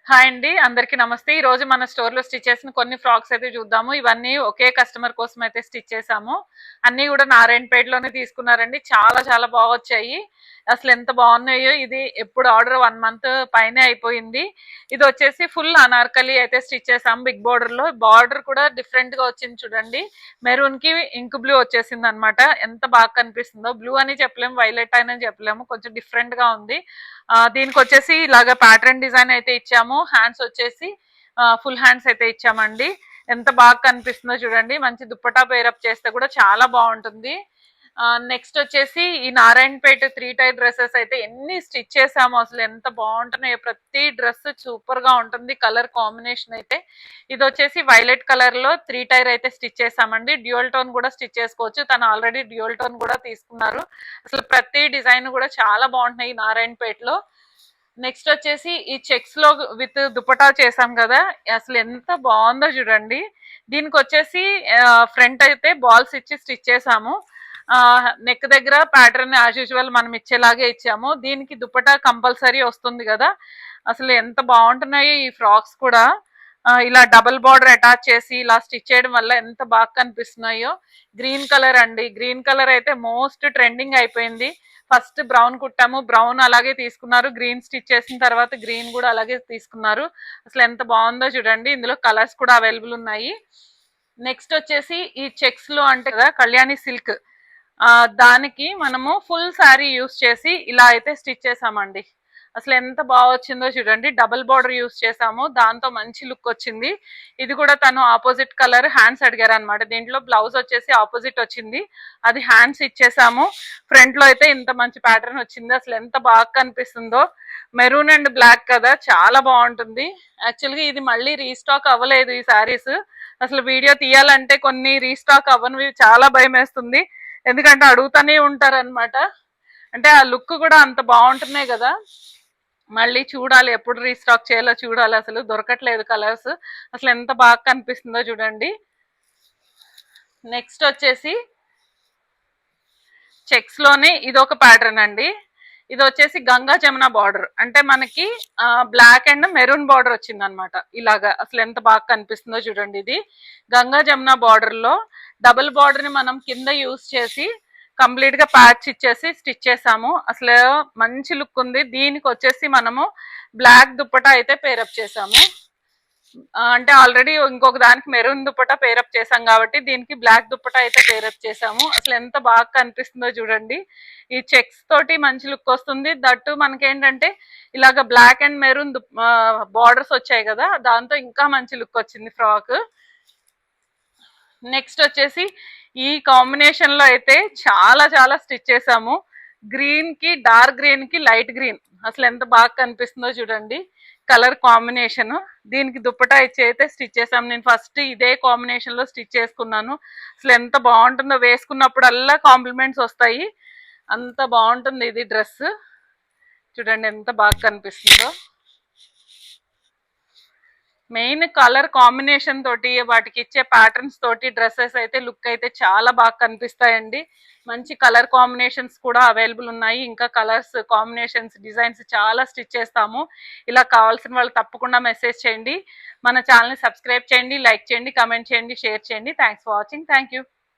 Hi అండి. అందరికీ నమస్తే. ఈరోజు మన స్టోర్‌లో స్టిచ్ చేసిన కొన్ని ఫ్రాక్స్ అయితే చూద్దాము. ఇవన్నీ ఒకే కస్టమర్ కోసం అయితే స్టిచ్ చేశాము. అన్నీ కూడా నారాయణపేటలోనే తీసుకున్నారండి. చాలా చాలా బాగొచ్చాయి. అసలు ఎంత బాగున్నాయో. ఇది ఎప్పుడు ఆర్డర్ 1 మంత్ పైనే అయిపోయింది. ఇది వచ్చేసి ఫుల్ అనార్కలి అయితే స్టిచ్ చేసాము బిగ్ బార్డర్‌లో. బార్డర్ కూడా డిఫరెంట్‌గా వచ్చింది చూడండి. మెరూన్‌కి ఇంక్ బ్లూ వచ్చేసింది అనమాట. ఎంత బాగా కనిపిస్తుందో. బ్లూ అని చెప్పలేము, వైలెట్ అని చెప్పలేము. కొంచెం డిఫరెంట్‌గా ఉంది. దీనికి వచ్చేసి ఇలాగ ప్యాటర్న్ డిజైన్ అయితే ఇచ్చాము. హ్యాండ్స్ వచ్చేసి ఫుల్ హ్యాండ్స్ అయితే ఇచ్చామండి. ఎంత బాగా కనిపిస్తుందో చూడండి. మంచి దుప్పటా పేరప్ చేస్తే కూడా చాలా బాగుంటుంది. నెక్స్ట్ వచ్చేసి ఈ నారాయణపేట 3 టైర్ డ్రెస్సెస్ అయితే ఎన్ని స్టిచ్ చేసామో అసలు ఎంత బాగుంటున్నాయో. ప్రతి డ్రెస్ సూపర్ గా ఉంటుంది. కలర్ కాంబినేషన్ అయితే ఇది వచ్చేసి వైలెట్ కలర్ లో 3 టైర్ అయితే స్టిచ్ చేసామండి. డ్యూయల్ టోన్ కూడా స్టిచ్ చేసుకోవచ్చు. తను ఆల్రెడీ డ్యూయల్ టోన్ కూడా తీసుకున్నారు. అసలు ప్రతి డిజైన్ కూడా చాలా బాగుంటున్నాయి నారాయణపేటలో. నెక్స్ట్ వచ్చేసి ఈ చెక్స్ లో విత్ దుపటా చేసాం కదా, అసలు ఎంత బాగుందో చూడండి. దీనికి వచ్చేసి ఫ్రంట్ అయితే బాల్స్ ఇచ్చి స్టిచ్ చేసాము. నెక్ దగ్గర ప్యాటర్న్ యాజ్ యూజువల్ మనం ఇచ్చేలాగే ఇచ్చాము. దీనికి దుపటా కంపల్సరీ వస్తుంది కదా. అసలు ఎంత బాగుంటున్నాయో ఈ ఫ్రాక్స్ కూడా. ఇలా డబుల్ బార్డర్ అటాచ్ చేసి ఇలా స్టిచ్ చేయడం వల్ల ఎంత బాగా కనిపిస్తున్నాయో. గ్రీన్ కలర్ అండి. గ్రీన్ కలర్ అయితే మోస్ట్ ట్రెండింగ్ అయిపోయింది. ఫస్ట్ బ్రౌన్ కుట్టాము, బ్రౌన్ అలాగే తీసుకున్నారు. గ్రీన్ స్టిచ్ చేసిన తర్వాత గ్రీన్ కూడా అలాగే తీసుకున్నారు. అసలు ఎంత బాగుందో చూడండి. ఇందులో కలర్స్ కూడా అవైలబుల్ ఉన్నాయి. నెక్స్ట్ వచ్చేసి ఈ చెక్స్ లో అంటే కదా కళ్యాణి సిల్క్, దానికి మనము ఫుల్ శారీ యూస్ చేసి ఇలా అయితే స్టిచ్ చేసామండి. అసలు ఎంత బాగా వచ్చిందో చూడండి. డబుల్ బార్డర్ యూస్ చేసాము, దాంతో మంచి లుక్ వచ్చింది. ఇది కూడా తను ఆపోజిట్ కలర్ హ్యాండ్స్ అడిగారు అనమాట. దీంట్లో బ్లౌజ్ వచ్చేసి ఆపోజిట్ వచ్చింది, అది హ్యాండ్స్ ఇచ్చేసాము. ఫ్రంట్ లో అయితే ఇంత మంచి ప్యాటర్న్ వచ్చింది. అసలు ఎంత బాగా కనిపిస్తుందో. మెరూన్ అండ్ బ్లాక్ కదా, చాలా బాగుంటుంది. యాక్చువల్గా ఇది మళ్ళీ రీస్టాక్ అవ్వలేదు ఈ శారీస్. అసలు వీడియో తీయాలంటే కొన్ని రీస్టాక్ అవ్వనివి చాలా భయం వేస్తుంది. ఎందుకంటే అడుగుతూనే ఉంటారు అనమాట. అంటే ఆ లుక్ కూడా అంత బాగుంటున్నాయి కదా. మళ్ళీ చూడాలి, ఎప్పుడు రీస్టాక్ చేయాలో చూడాలి. అసలు దొరకట్లేదు కలర్స్. అసలు ఎంత బాగా కనిపిస్తుందో చూడండి. నెక్స్ట్ వచ్చేసి చెక్స్ లోనే ఇది ఒక ప్యాటర్న్ అండి. ఇది వచ్చేసి గంగా జమున బార్డర్, అంటే మనకి బ్లాక్ అండ్ మెరూన్ బార్డర్ వచ్చింది అనమాట. ఇలాగా అసలు ఎంత బాగా కనిపిస్తుందో చూడండి. ఇది గంగా జమున బార్డర్ లో డబుల్ బార్డర్ ని మనం కింద యూస్ చేసి కంప్లీట్ గా ప్యాచ్ ఇచ్చేసి స్టిచ్ చేసాము. అసలు మంచి లుక్ ఉంది. దీనికి వచ్చేసి మనము బ్లాక్ దుప్పటా అయితే పేరప్ చేసాము. అంటే ఆల్రెడీ ఇంకొక దానికి మెరూన్ దుప్పటా పేరప్ చేసాం కాబట్టి దీనికి బ్లాక్ దుప్పటా అయితే పేరప్ చేసాము. అసలు ఎంత బాగా కనిపిస్తుందో చూడండి. ఈ చెక్స్ తోటి మంచి లుక్ వస్తుంది. దట్టు మనకేంటంటే ఇలాగ బ్లాక్ అండ్ మెరూన్ బార్డర్స్ వచ్చాయి కదా, దాంతో ఇంకా మంచి లుక్ వచ్చింది ఫ్రాక్. నెక్స్ట్ వచ్చేసి ఈ కాంబినేషన్ లో అయితే చాలా చాలా స్టిచ్ చేసాము. గ్రీన్ కి డార్క్ గ్రీన్ కి లైట్ గ్రీన్, అసలు ఎంత బాగా కనిపిస్తుందో చూడండి కలర్ కాంబినేషన్. దీనికి దుప్పటా ఇచ్చి అయితే స్టిచ్ చేసాము. నేను ఫస్ట్ ఇదే కాంబినేషన్ లో స్టిచ్ చేసుకున్నాను. అసలు ఎంత బాగుంటుందో, వేసుకున్నప్పుడల్లా కాంప్లిమెంట్స్ వస్తాయి. అంత బాగుంటుంది ఇది డ్రెస్. చూడండి ఎంత బాగా కనిపిస్తుందో. మెయిన్ కలర్ కాంబినేషన్ తోటి వాటికి ఇచ్చే ప్యాటర్న్స్ తోటి డ్రెస్సెస్ అయితే లుక్ అయితే చాలా బాగా కనిపిస్తాయండి. మంచి కలర్ కాంబినేషన్స్ కూడా అవైలబుల్ ఉన్నాయి. ఇంకా కలర్స్ కాంబినేషన్స్ డిజైన్స్ చాలా స్టిచ్ చేస్తాము. ఇలా కావాల్సిన వాళ్ళు తప్పకుండా మెసేజ్ చేయండి. మన ఛానల్ని సబ్స్క్రైబ్ చేయండి, లైక్ చేయండి, కమెంట్ చేయండి, షేర్ చేయండి. Thanks for watching. Thank you.